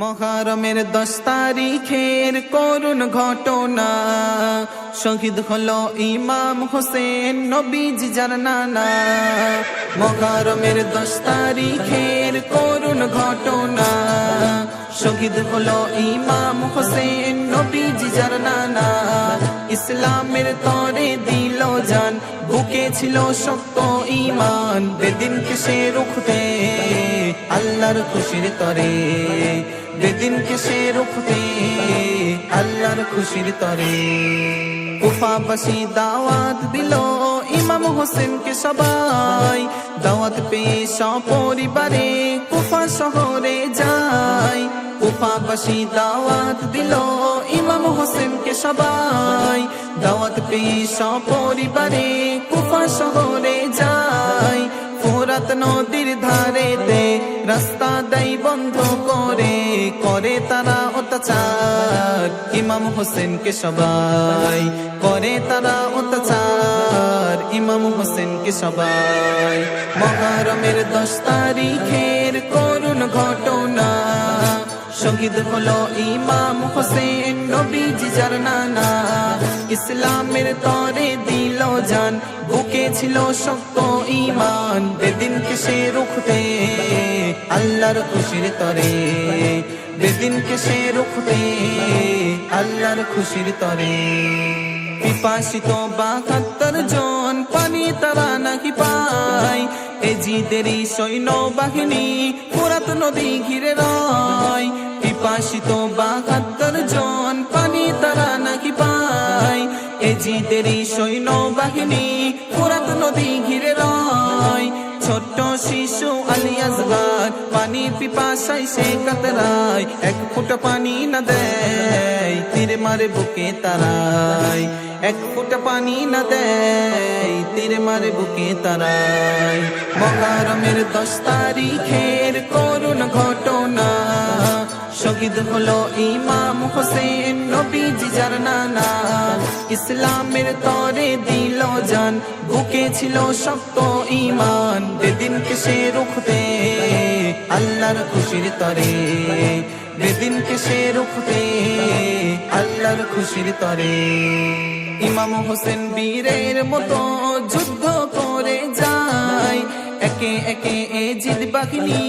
মুহররমের 10 তারিখের করুণ ঘটনা, শহীদ হলো ইমাম হোসেন নবীজি যার নানা। মুহররমের 10 তারিখের করুণ ঘটনা, শহীদ হলো ইমাম হোসেন নবীজি যার নানা। ইসলামের তরে দিল জান, বুকে ছিল শক্ত ঈমান, বেদিনকে সে রুখতে আল্লাহর খুশির তরে, বেদিনকে সে রুখতে আল্লাহর খুশির তরে। কুফাবাসী দাওয়াত দিল ইমাম হোসেনকে সবাই, দাওয়াত পেয়ে সপরিবারে কুফা শহরে যায়। কুফাবাসী দাওয়াত দিল ইমাম হোসেনকে সবাই, দাওয়াত পেয়ে সপরিবারে কুফা শহরে যায়। ফোরাত নদীর ধারেতে রাস্তা দেয় বন্ধ করে, করে তারা অত্যাচার ইমাম হোসেনকে সবাই, করে তারা অত্যাচার ইমাম হোসেনকে সবাই। মুহররমের 10 তারিখের করুণ ঘটনা, শহীদ হলো ইমাম হোসেন নবীজি যার নানা। ইসলামের তরে দিল জান, বুকে ছিল শক্ত ঈমান, বেদিনকে সে রুখতে আল্লাহর খুশির তরে, বেদিনকে সে রুখতে আল্লাহর খুশির তরে। পিপাসিত 72 জন পানি তারা নাকি পায়, এজিদেরই সৈন্য বাহিনী ফোরাত নদী ঘিরে রয়। পিপাসিত 72 জন পানি তারা নাকি পায়, এজিদেরই সৈন্য বাহিনী ফোরাত নদী ঘিরে রয়। ছোট্ট শিশু আলী আসগর পানির পিপাসায় সে কাতরায়, এক ফোঁটা পানি না দেয় তীর মারে বুকে তারায়, এক ফোঁটা পানি না দেয় তীর মারে বুকে তারায়। মুহররমের 10 তারিখের করুণ ঘটনা, শহীদ হলো ইমাম হোসেন নবীজি যার নানা। ইসলামের তরে দিল জান, বুকে ছিল শক্ত ঈমান, বেদিনকে সে রুখতে আল্লাহর খুশির তরে, বেদিনকে সে রুখতে আল্লাহর খুশির তরে। ইমাম হোসেন বীরের মতো যুদ্ধ করে যায়, একে একে এজিদ বাহিনী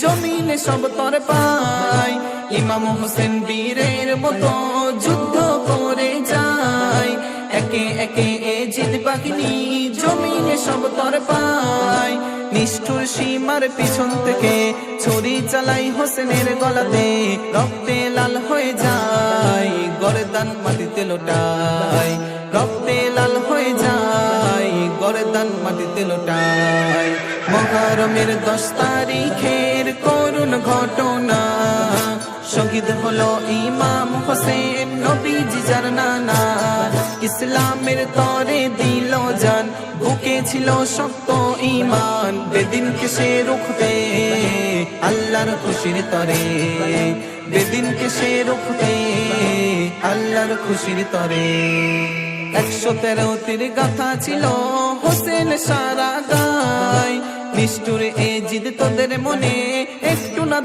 জমিনে সব তর পায়। ইমাম হোসেন বীরের মতো যুদ্ধ করে যায়, একে একে এজিদ বাহিনী জমিনে সব তর পায়। নিষ্ঠুর সীমার পিছন থেকে ছুরি চালাই হোসেনের গলাতে, রক্তে লাল হয়ে যায় গর্দান মাটিতে লোটায়, রক্তে লাল হয়ে যায় গর্দান মাটিতে লোটায়। মুহররমের 10 তারিখের করুণ ঘটনা, শহীদ হলো ইমাম হোসেন নবীজি যার নানা। ইসলামের তরে দিল জান, বুকে ছিল শক্ত ঈমান, বেদিনকে সে রুখতে আল্লাহর খুশির তরে, বেদিনকে সে রুখতে আল্লাহর খুশির তরে। 113 তীর গাথা ছিল হোসেন সারা গায়, নিষ্ঠুর এজিদ তোদের মনে একটু না